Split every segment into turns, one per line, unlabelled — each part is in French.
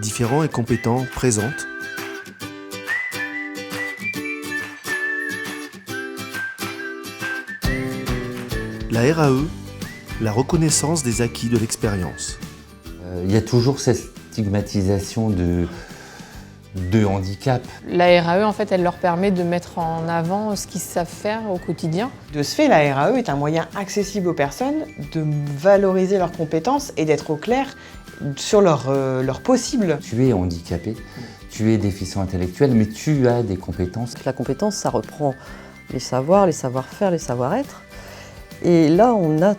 différents et compétents présentent la RAE, la reconnaissance des acquis de l'expérience.
Il y a toujours cette stigmatisation de handicap.
La RAE, en fait, elle leur permet de mettre en avant ce qu'ils savent faire au quotidien.
De ce fait, la RAE est un moyen accessible aux personnes de valoriser leurs compétences et d'être au clair sur leurs possibles.
Tu es handicapé, tu es déficient intellectuel, mais tu as des compétences.
La compétence, ça reprend les savoirs, les savoir-faire, les savoir-être. Et là, on a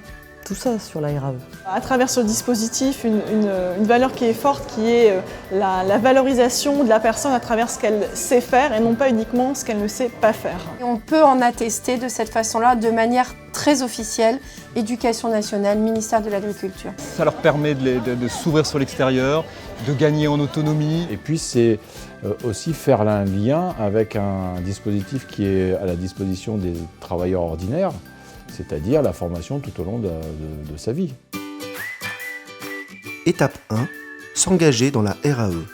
tout ça sur la RAE.
À travers ce dispositif, une valeur qui est forte, qui est la valorisation de la personne à travers ce qu'elle sait faire et non pas uniquement ce qu'elle ne sait pas faire.
Et on peut en attester de cette façon-là, de manière très officielle, Éducation nationale, ministère de l'Agriculture.
Ça leur permet de s'ouvrir sur l'extérieur, de gagner en autonomie.
Et puis c'est aussi faire un lien avec un dispositif qui est à la disposition des travailleurs ordinaires, c'est-à-dire la formation tout au long de sa vie.
Étape 1, s'engager dans la RAE.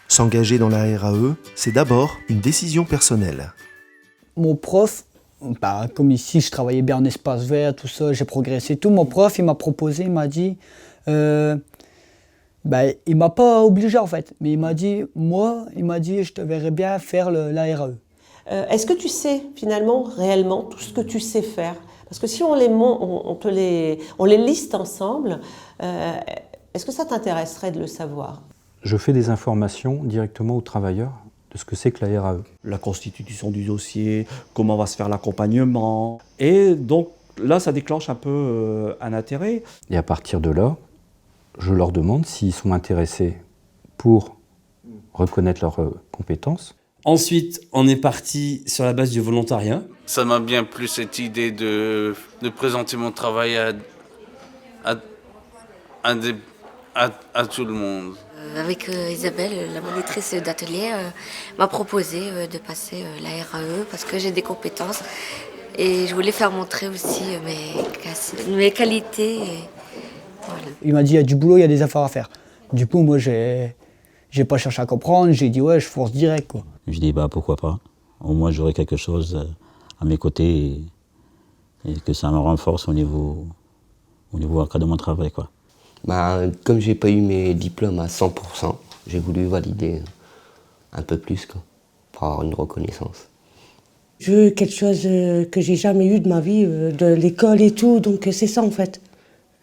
S'engager dans la RAE, c'est d'abord une décision personnelle.
Mon prof, comme ici je travaillais bien en espace vert, tout ça, j'ai progressé, tout. Mon prof, il m'a proposé, il m'a dit, il m'a pas obligé en fait, mais il m'a dit, je te verrais bien faire la RAE.
Est-ce que tu sais finalement réellement tout ce que tu sais faire? Parce que si on les liste ensemble, est-ce que ça t'intéresserait de le savoir?
Je fais des informations directement aux travailleurs de ce que c'est que la RAE.
La constitution du dossier, comment va se faire l'accompagnement. Et donc là, ça déclenche un peu un intérêt.
Et à partir de là, je leur demande s'ils sont intéressés pour reconnaître leurs compétences.
Ensuite, on est parti sur la base du volontariat.
Ça m'a bien plu cette idée de présenter mon travail à tout le monde.
Avec Isabelle, la monitrice d'atelier, m'a proposé de passer la RAE parce que j'ai des compétences et je voulais faire montrer aussi mes qualités. Voilà.
Il m'a dit, il y a du boulot, il y a des affaires à faire. Du coup, moi, j'ai pas cherché à comprendre, j'ai dit, ouais, je fonce direct, quoi.
Je dis, pourquoi pas. Au moins, j'aurai quelque chose à mes côtés et que ça me renforce au niveau de mon travail, quoi.
Comme j'ai pas eu mes diplômes à 100%, j'ai voulu valider un peu plus, quoi, pour avoir une reconnaissance.
Je veux quelque chose que j'ai jamais eu de ma vie, de l'école et tout, donc c'est ça en fait.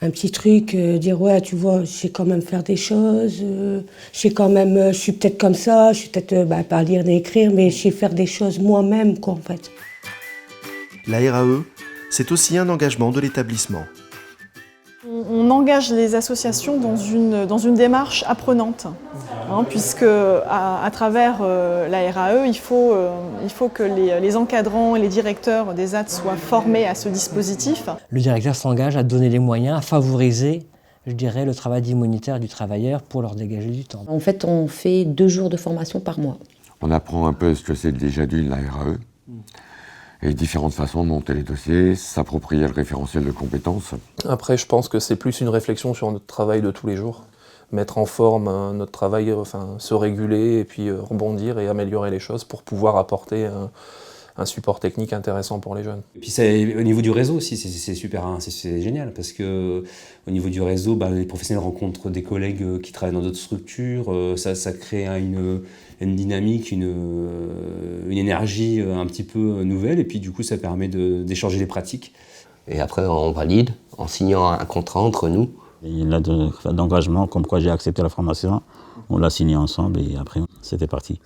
Un petit truc, dire ouais, tu vois, je sais quand même faire des choses, je suis peut-être comme ça, je suis peut-être pas lire ni écrire, mais je sais faire des choses moi-même, quoi, en fait.
La RAE, c'est aussi un engagement de l'établissement.
On engage les associations dans une démarche apprenante, puisque à travers la RAE, il faut que les encadrants et les directeurs des AT soient formés à ce dispositif.
Le directeur s'engage à donner les moyens, à favoriser, je dirais, le travail d'immunitaire du travailleur pour leur dégager du temps.
En fait, on fait 2 jours de formation par mois.
On apprend un peu ce que c'est déjà dit la RAE. Et différentes façons de monter les dossiers, s'approprier le référentiel de compétences.
Après, je pense que c'est plus une réflexion sur notre travail de tous les jours. Mettre en forme notre travail, se réguler et puis rebondir et améliorer les choses pour pouvoir apporter un support technique intéressant pour les jeunes.
Et puis au niveau du réseau aussi, c'est super, c'est génial parce que au niveau du réseau, les professionnels rencontrent des collègues qui travaillent dans d'autres structures, ça crée une dynamique, une énergie un petit peu nouvelle et puis du coup ça permet d'échanger les pratiques.
Et après on valide en signant un contrat entre nous.
Il y a d'engagement comme quoi j'ai accepté la formation, on l'a signé ensemble et après c'était parti.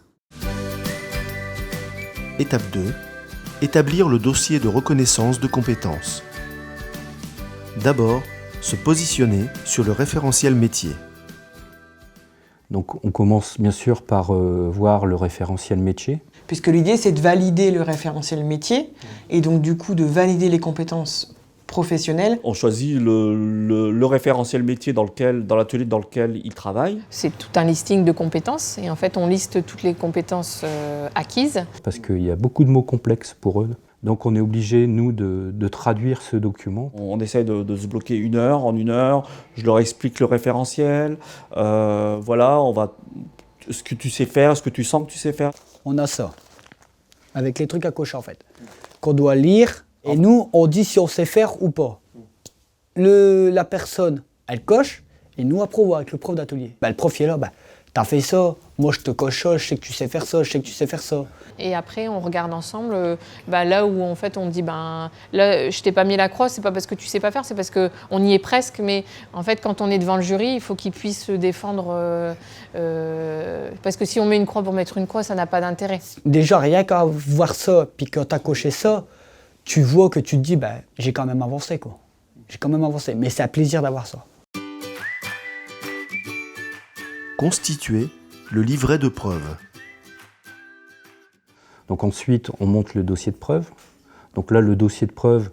Étape 2. Établir le dossier de reconnaissance de compétences. D'abord, se positionner sur le référentiel métier.
Donc on commence bien sûr par voir le référentiel métier.
Puisque l'idée c'est de valider le référentiel métier et donc du coup de valider les compétences professionnelles.
On choisit le référentiel métier dans l'atelier dans lequel il travaille.
C'est tout un listing de compétences et en fait on liste toutes les compétences acquises.
Parce qu'il y a beaucoup de mots complexes pour eux. Donc on est obligé, nous, de traduire ce document.
On essaie de se bloquer en une heure, je leur explique le référentiel, voilà, ce que tu sais faire, ce que tu sens que tu sais faire.
On a ça, avec les trucs à cocher en fait, qu'on doit lire, et nous, on dit si on sait faire ou pas. La personne, elle coche, et nous, après, on voit avec le prof d'atelier. Le prof, il est là, t'as fait ça, moi je te coche ça, je sais que tu sais faire ça, je sais que tu sais faire ça.
Et après, on regarde ensemble là où en fait on dit là, je t'ai pas mis la croix, c'est pas parce que tu sais pas faire, c'est parce qu'on y est presque. Mais en fait, quand on est devant le jury, il faut qu'il puisse se défendre. Parce que si on met une croix pour mettre une croix, ça n'a pas d'intérêt.
Déjà, rien qu'à voir ça, puis quand t'as coché ça, tu vois que tu te dis, j'ai quand même avancé, quoi. J'ai quand même avancé, mais c'est un plaisir d'avoir ça.
Constituer le livret de preuve.
Donc ensuite, on monte le dossier de preuve. Donc là, le dossier de preuve,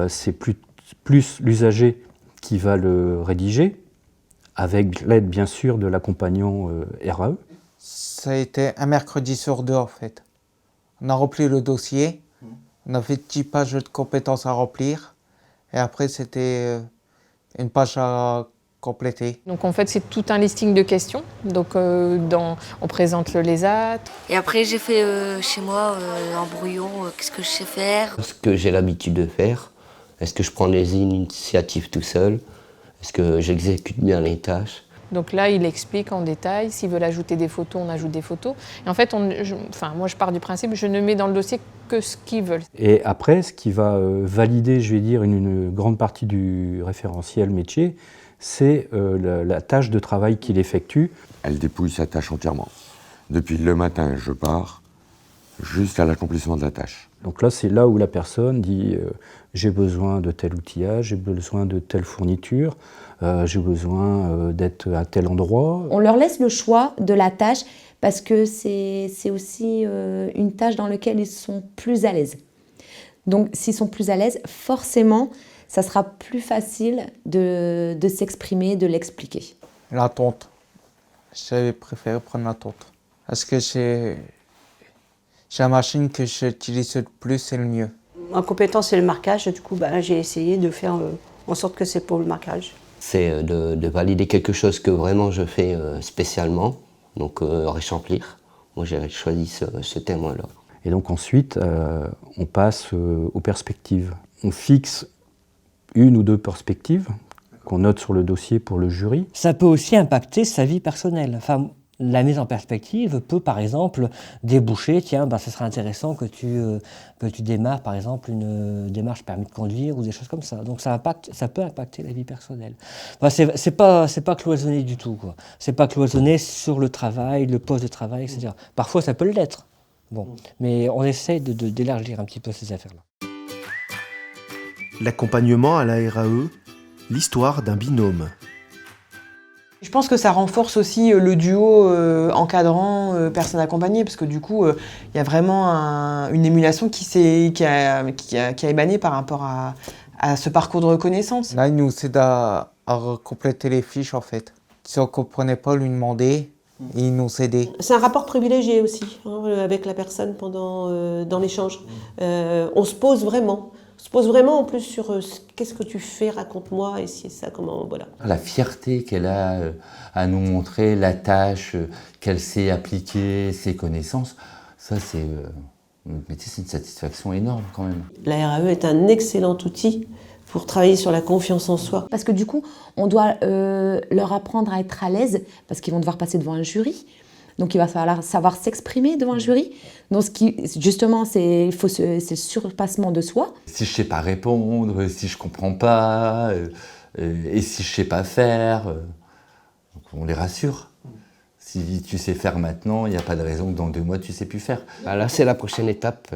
c'est plus l'usager qui va le rédiger, avec l'aide bien sûr de l'accompagnant RAE.
Ça a été un mercredi sur 2 en fait. On a rempli le dossier, on a fait 10 pages de compétences à remplir, et après c'était une page à compléter.
Donc en fait, c'est tout un listing de questions. Donc on présente le LESAT.
Et après, j'ai fait chez moi en brouillon, qu'est-ce que je sais faire.
Ce que j'ai l'habitude de faire, est-ce que je prends les initiatives tout seul? Est-ce que j'exécute bien les tâches?
Donc là, il explique en détail. S'ils veulent ajouter des photos, on ajoute des photos. Et en fait, moi, je pars du principe, je ne mets dans le dossier que ce qu'ils veulent.
Et après, ce qui va valider, je vais dire, une grande partie du référentiel métier, c'est la tâche de travail qu'il effectue.
Elle dépouille sa tâche entièrement. Depuis le matin, je pars jusqu'à l'accomplissement de la tâche.
Donc là, c'est là où la personne dit j'ai besoin de tel outillage, j'ai besoin de telle fourniture, j'ai besoin d'être à tel endroit.
On leur laisse le choix de la tâche parce que c'est aussi une tâche dans laquelle ils sont plus à l'aise. Donc s'ils sont plus à l'aise, forcément, ça sera plus facile de s'exprimer, de l'expliquer.
La tonte. J'ai préféré prendre la tonte. Parce que j'ai la machine que j'utilise le plus, c'est le mieux.
Ma compétence, c'est le marquage. Du coup, j'ai essayé de faire en sorte que c'est pour le marquage.
C'est de valider quelque chose que vraiment je fais spécialement, donc réchamplir. Moi, j'ai choisi ce thème-là.
Et donc ensuite, on passe aux perspectives. On fixe une ou deux perspectives qu'on note sur le dossier pour le jury.
Ça peut aussi impacter sa vie personnelle. Enfin, la mise en perspective peut par exemple déboucher, tiens, ce serait intéressant que tu démarres par exemple une démarche permis de conduire ou des choses comme ça. Donc ça peut impacter la vie personnelle. Enfin, c'est pas cloisonné du tout, quoi. C'est pas cloisonné sur le travail, le poste de travail, etc. Parfois ça peut l'être. Bon, mais on essaie d'élargir un petit peu ces affaires-là.
L'accompagnement à la RAE, l'histoire d'un binôme.
Je pense que ça renforce aussi le duo encadrant-personne accompagnée, parce que du coup, il y a vraiment une émulation qui a émané par rapport à ce parcours de reconnaissance.
Là, il nous aide à compléter les fiches, en fait. Si on ne comprenait pas, lui demander, et il nous aidait.
C'est un rapport privilégié aussi, avec la personne dans l'échange. On se pose vraiment. On se pose vraiment en plus sur qu'est-ce que tu fais, raconte-moi, et si ça, comment, voilà.
La fierté qu'elle a à nous montrer, la tâche qu'elle sait appliquer, ses connaissances, ça c'est une satisfaction énorme quand même.
La RAE est un excellent outil pour travailler sur la confiance en soi.
Parce que du coup, on doit leur apprendre à être à l'aise, parce qu'ils vont devoir passer devant un jury. Donc il va falloir savoir s'exprimer devant un jury. Donc justement, c'est le surpassement de soi.
Si je ne sais pas répondre, si je ne comprends pas, et si je ne sais pas faire, on les rassure. Si tu sais faire maintenant, il n'y a pas de raison que dans 2 mois tu ne sais plus faire.
Là, c'est la prochaine étape.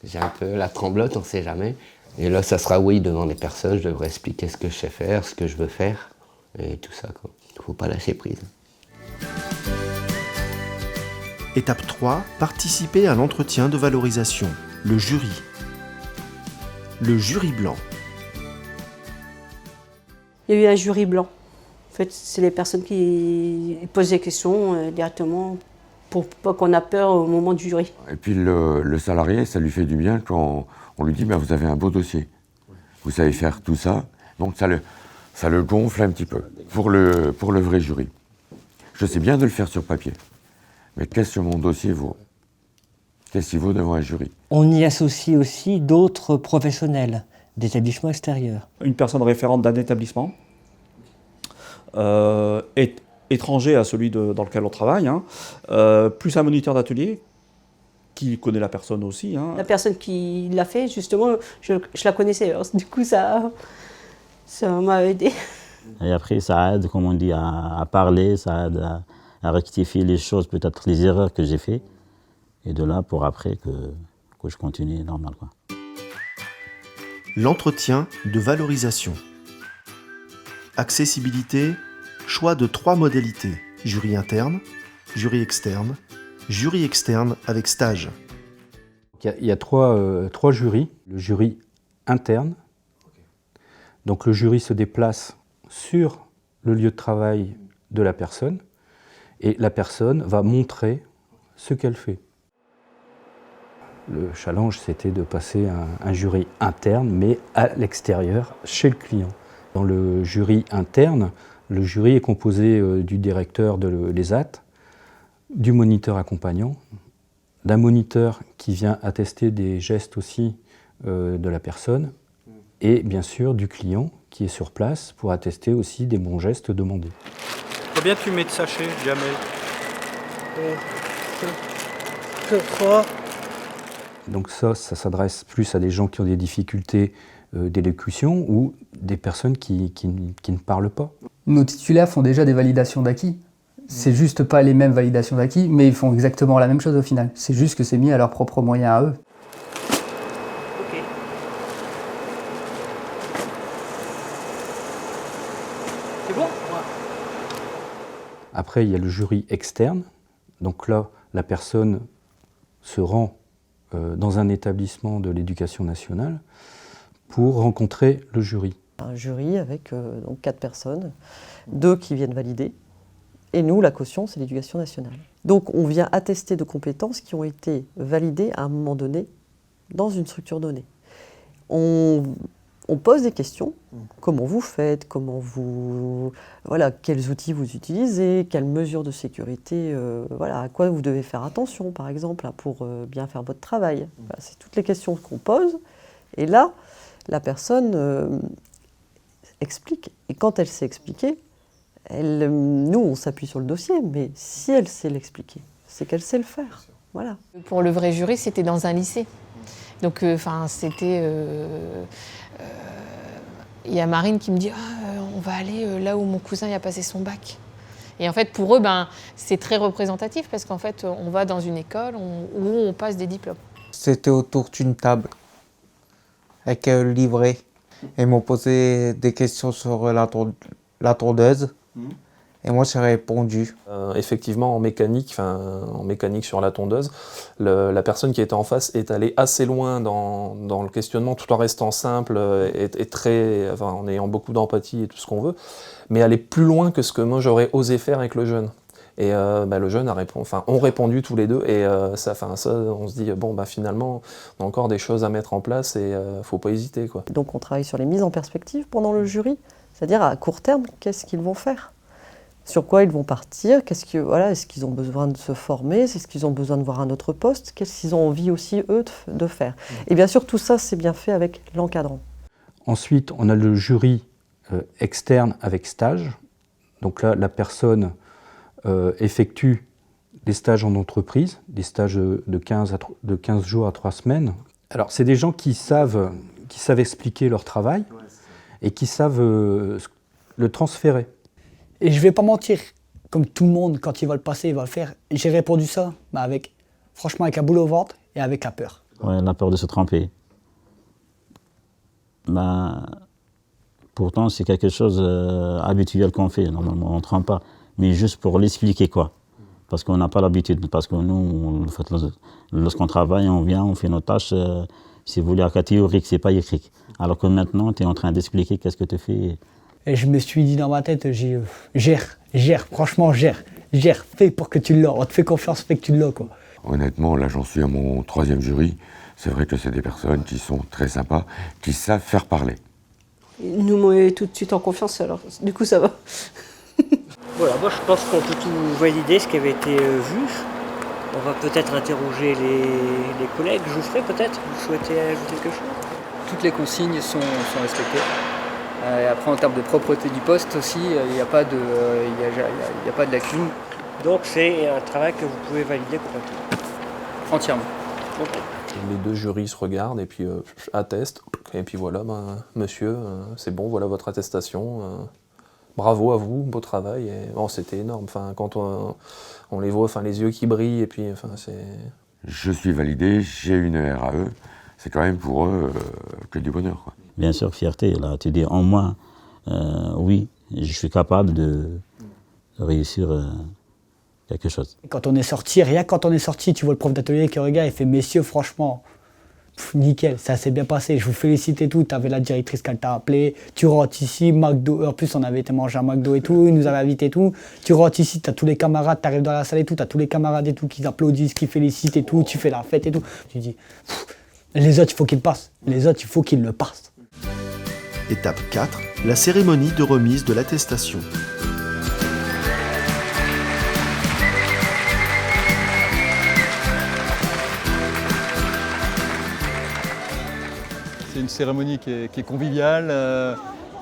J'ai un peu la tremblote, on ne sait jamais. Et là, ça sera oui devant les personnes, je devrais expliquer ce que je sais faire, ce que je veux faire, et tout ça, quoi. Il ne faut pas lâcher prise.
Étape 3, participer à l'entretien de valorisation, le jury. Le jury blanc.
Il y a eu un jury blanc. En fait, c'est les personnes qui posent des questions directement pour pas qu'on ait peur au moment du jury.
Et puis le salarié, ça lui fait du bien quand on lui dit, ben, vous avez un beau dossier. Vous savez faire tout ça. Donc ça le gonfle un petit peu pour le vrai jury. Je sais bien de le faire sur papier. Mais qu'est-ce que mon dossier vaut? Qu'est-ce qu'il vaut devant un jury?
On y associe aussi d'autres professionnels d'établissements extérieurs.
Une personne référente d'un établissement, étranger à celui dans lequel on travaille, hein, plus un moniteur d'atelier qui connaît la personne aussi. Hein.
La personne qui l'a fait, justement, je la connaissais. Alors, du coup, ça m'a aidé.
Et après, ça aide, comme on dit, à parler, ça aide à rectifier les choses, peut-être les erreurs que j'ai faites. Et de là, pour après, que je continue normal, quoi.
L'entretien de valorisation. Accessibilité, choix de 3 modalités. Jury interne, jury externe avec stage.
Il y a trois jurys. Le jury interne. Donc le jury se déplace sur le lieu de travail de la personne et la personne va montrer ce qu'elle fait. Le challenge, c'était de passer un jury interne, mais à l'extérieur, chez le client. Dans le jury interne, le jury est composé du directeur de l'ESAT, du moniteur accompagnant, d'un moniteur qui vient attester des gestes aussi de la personne, et bien sûr du client qui est sur place pour attester aussi des bons gestes demandés.
Combien tu mets de sachets, Jamel?
Donc ça s'adresse plus à des gens qui ont des difficultés d'élocution ou des personnes qui ne parlent pas.
Nos titulaires font déjà des validations d'acquis. C'est juste pas les mêmes validations d'acquis, mais ils font exactement la même chose au final. C'est juste que c'est mis à leurs propres moyens à eux.
Ok. C'est bon?
Après, il y a le jury externe. Donc là, la personne se rend dans un établissement de l'éducation nationale pour rencontrer le jury.
Un jury avec donc 4 personnes, 2 qui viennent valider, et nous, la caution, c'est l'éducation nationale. Donc on vient attester de compétences qui ont été validées à un moment donné dans une structure donnée. On pose des questions, comment vous faites, quels outils vous utilisez, quelles mesures de sécurité, à quoi vous devez faire attention par exemple pour bien faire votre travail. Voilà, c'est toutes les questions qu'on pose, et là, la personne explique. Et quand elle sait expliquer, nous on s'appuie sur le dossier, mais si elle sait l'expliquer, c'est qu'elle sait le faire. Voilà.
Pour le vrai jury, c'était dans un lycée. Donc, c'était... Il y a Marine qui me dit on va aller là où mon cousin a passé son bac. Et en fait, pour eux, c'est très représentatif parce qu'en fait, on va dans une école où on passe des diplômes.
C'était autour d'une table avec le livret. Ils m'ont posé des questions sur la tondeuse. Et moi, j'ai répondu.
Effectivement, en mécanique sur la tondeuse, la personne qui était en face est allée assez loin dans le questionnement, tout en restant simple en ayant beaucoup d'empathie et tout ce qu'on veut, mais aller plus loin que ce que moi j'aurais osé faire avec le jeune. Et le jeune ont répondu tous les deux, et on se dit finalement, on a encore des choses à mettre en place et faut pas hésiter, quoi.
Donc on travaille sur les mises en perspective pendant le jury, c'est-à-dire à court terme, qu'est-ce qu'ils vont faire? Sur quoi ils vont partir? Est-ce qu'ils ont besoin de se former? Est-ce qu'ils ont besoin de voir un autre poste? Qu'est-ce qu'ils ont envie aussi, eux, de faire? Et bien sûr, tout ça, c'est bien fait avec l'encadrant.
Ensuite, on a le jury externe avec stage. Donc là, la personne effectue des stages en entreprise, des stages de 15 jours à 3 semaines. Alors, c'est des gens qui savent expliquer leur travail et qui savent le transférer.
Et je vais pas mentir, comme tout le monde, quand il va le passer, il va le faire. J'ai répondu ça, franchement avec la boule au ventre et avec la peur.
Ouais, la peur de se tromper. Pourtant, c'est quelque chose habituel qu'on fait. Normalement, on ne trompe pas. Mais juste pour l'expliquer, quoi. Parce qu'on n'a pas l'habitude. Parce que nous, lorsqu'on travaille, on vient, on fait nos tâches. Si vous voulez, à théorique, c'est pas écrit. Alors que maintenant, tu es en train d'expliquer qu'est-ce que tu fais.
Et je me suis dit dans ma tête, gère, franchement, gère, fais pour que tu l'as, on te fait confiance, fais que tu l'as, quoi.
Honnêtement, là j'en suis à mon 3e jury, C'est vrai que c'est des personnes qui sont très sympas, qui savent faire parler.
Il nous met tout de suite en confiance, alors du coup ça va.
Voilà, moi je pense qu'on peut tout valider ce qui avait été vu. On va peut-être interroger les collègues. Geoffrey, peut-être, vous souhaitez ajouter quelque chose?
Toutes les consignes sont respectées. Et après, en termes de propreté du poste aussi, il n'y a pas de lacune.
Donc c'est un travail que vous pouvez valider complètement.
Entièrement.
Les deux jurys se regardent et puis attestent. Et puis voilà, monsieur, c'est bon, voilà votre attestation. Bravo à vous, beau travail. Et, bon, c'était énorme. Enfin, quand on les voit, enfin, les yeux qui brillent, et puis, enfin, c'est...
Je suis validé, j'ai une RAE. C'est quand même pour eux que du bonheur, quoi.
Bien sûr, fierté. Là, tu dis en moi, oui, je suis capable de réussir quelque chose.
Quand on est sorti, rien que quand on est sorti, tu vois le prof d'atelier qui regarde et fait « Messieurs, franchement, nickel, ça s'est bien passé, je vous félicite et tout. » Tu avais la directrice qui t'a appelé, tu rentres ici, McDo, en plus on avait été manger à McDo et tout, ils nous avaient invités et tout. Tu rentres ici, tu as tous les camarades, tu arrives dans la salle et tout, tu as tous les camarades et tout qui applaudissent, qui félicitent et tout, tu fais la fête et tout. Tu dis, les autres, il faut qu'ils passent, les autres, il faut qu'ils le passent.
Étape 4, la cérémonie de remise de l'attestation.
C'est une cérémonie qui est conviviale,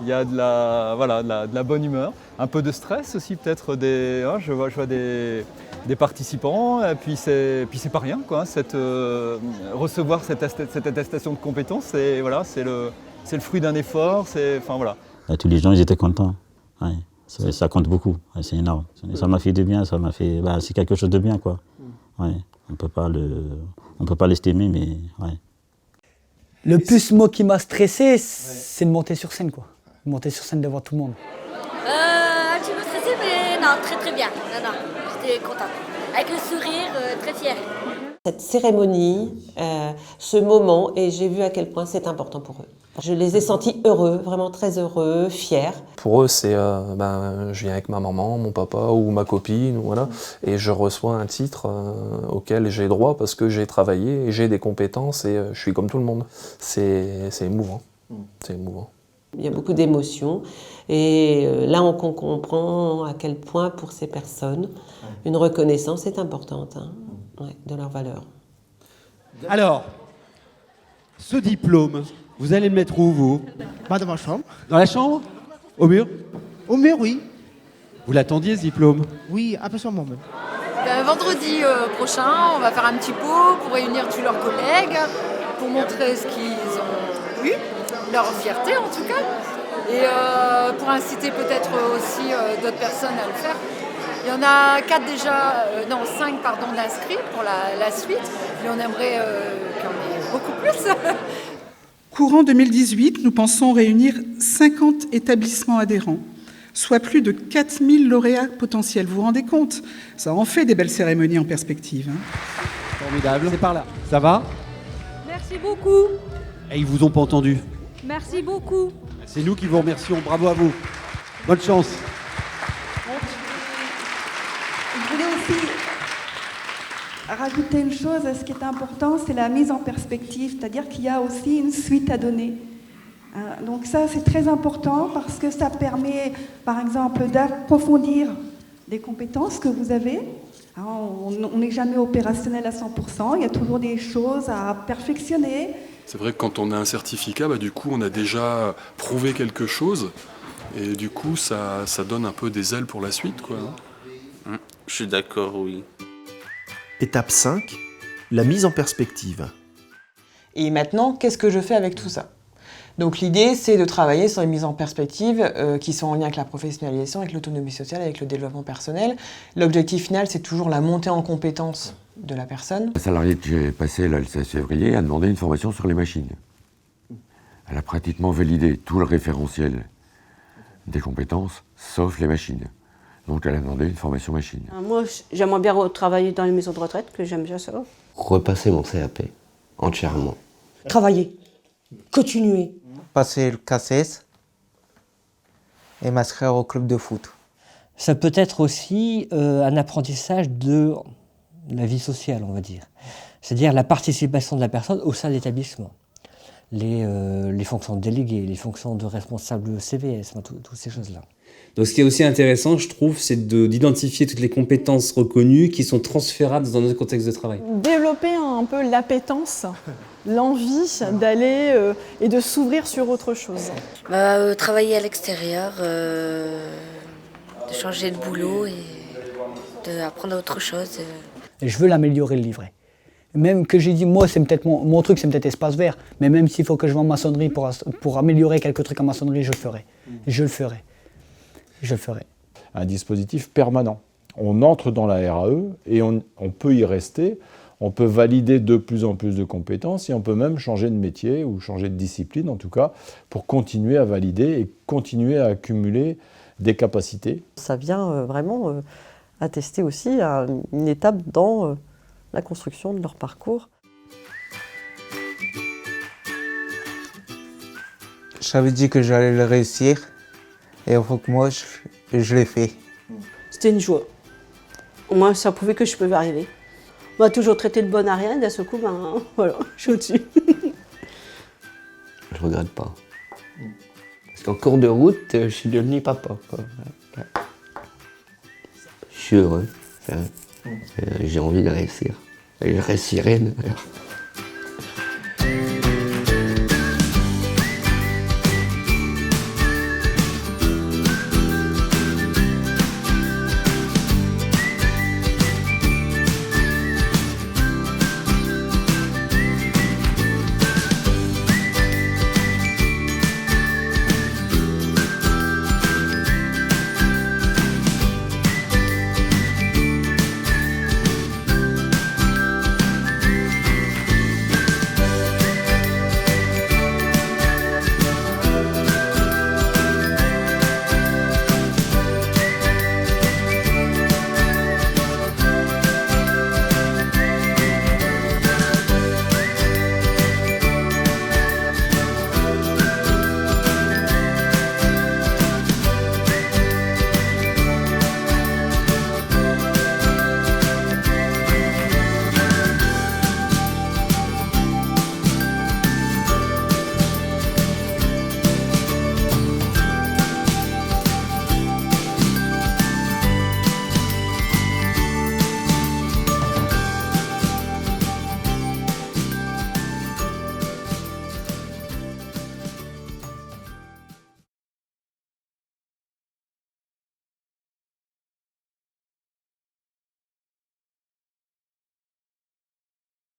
il y a de la bonne humeur, un peu de stress aussi peut-être, je vois des participants, et puis c'est pas rien, quoi, recevoir cette attestation de compétence, c'est le fruit d'un effort,
Tous les gens ils étaient contents, ouais, ça compte beaucoup, ouais, c'est énorme, ça m'a fait du bien, c'est quelque chose de bien, quoi. Ouais, on peut pas l'estimer, mais ouais.
Le plus mot qui m'a stressé, c'est de monter sur scène, quoi. Monter sur scène devant tout le monde.
Un petit peu stressée, mais non, très très bien. Non, j'étais contente. Avec le sourire, très fière.
Cette cérémonie, ce moment, et j'ai vu à quel point c'est important pour eux. Je les ai sentis heureux, vraiment très heureux, fiers.
Pour eux, c'est je viens avec ma maman, mon papa ou ma copine, voilà, et je reçois un titre auquel j'ai droit parce que j'ai travaillé et j'ai des compétences et je suis comme tout le monde. C'est émouvant. C'est émouvant.
Il y a beaucoup d'émotions et là on comprend à quel point pour ces personnes une reconnaissance est importante, de leur valeur.
Alors, ce diplôme, vous allez le mettre où, vous?
Dans ma chambre.
Dans la chambre? Au mur?
Au mur, oui.
Vous l'attendiez, ce diplôme?
Oui, absolument même.
Vendredi prochain, on va faire un petit pot pour réunir tous leurs collègues, pour montrer ce qu'ils ont eu, leur fierté en tout cas, et pour inciter peut-être aussi d'autres personnes à le faire. Il y en a 5 d'inscrits pour la suite, mais on aimerait qu'il y en ait beaucoup plus.
Courant 2018, nous pensons réunir 50 établissements adhérents, soit plus de 4000 lauréats potentiels. Vous vous rendez compte? Ça en fait des belles cérémonies en perspective.
Formidable. C'est par là. Ça va?
Merci beaucoup.
Et ils vous ont pas entendu?
Merci beaucoup.
C'est nous qui vous remercions. Bravo à vous. Bonne chance.
Je voulais aussi rajouter une chose, ce qui est important, c'est la mise en perspective, c'est-à-dire qu'il y a aussi une suite à donner. Donc ça, c'est très important parce que ça permet, par exemple, d'approfondir des compétences que vous avez. On n'est jamais opérationnel à 100%, il y a toujours des choses à perfectionner.
C'est vrai que quand on a un certificat, du coup, on a déjà prouvé quelque chose et du coup, ça donne un peu des ailes pour la suite, quoi.
Je suis d'accord, oui.
Étape 5, la mise en perspective.
Et maintenant, qu'est-ce que je fais avec tout ça? Donc l'idée, c'est de travailler sur les mises en perspective qui sont en lien avec la professionnalisation, avec l'autonomie sociale, avec le développement personnel. L'objectif final, c'est toujours la montée en compétences de la personne.
La salariée que j'ai passée le 16 février a demandé une formation sur les machines. Elle a pratiquement validé tout le référentiel des compétences, sauf les machines. Donc elle a demandé une formation machine.
Moi, j'aimerais bien travailler dans les maisons de retraite, que j'aime bien ça.
Repasser mon CAP entièrement.
Travailler, continuer.
Passer le CACES et m'inscrire au club de foot.
Ça peut être aussi un apprentissage de la vie sociale, on va dire. c'est-à-dire la participation de la personne au sein de l'établissement. Les fonctions de délégué, les fonctions de responsable CVS, toutes ces choses-là.
Donc ce qui est aussi intéressant, je trouve, c'est d'identifier toutes les compétences reconnues qui sont transférables dans notre contexte de travail.
Développer un peu l'appétence, l'envie d'aller et de s'ouvrir sur autre chose.
Travailler à l'extérieur, de changer de boulot et d'apprendre autre chose.
Et je veux l'améliorer, le livret. Même que j'ai dit, moi, c'est peut-être mon truc, c'est peut-être espace vert, mais même s'il faut que je vende maçonnerie pour améliorer quelques trucs en maçonnerie, je le ferai. Je le ferai. Je le ferai.
Un dispositif permanent. On entre dans la RAE et on peut y rester, on peut valider de plus en plus de compétences et on peut même changer de métier ou changer de discipline en tout cas pour continuer à valider et continuer à accumuler des capacités.
Ça vient vraiment attester aussi à une étape dans la construction de leur parcours.
J'avais dit que j'allais le réussir et au fond que moi, je l'ai fait.
C'était une joie. Moi, ça prouvait que je pouvais arriver. On m'a toujours traité de bonne à rien, d'un seul coup, voilà, je suis au-dessus.
Je regrette pas. Parce qu'en cours de route, je suis devenu papa. Je suis heureux. J'ai envie de réussir. Et je réussirai d'ailleurs.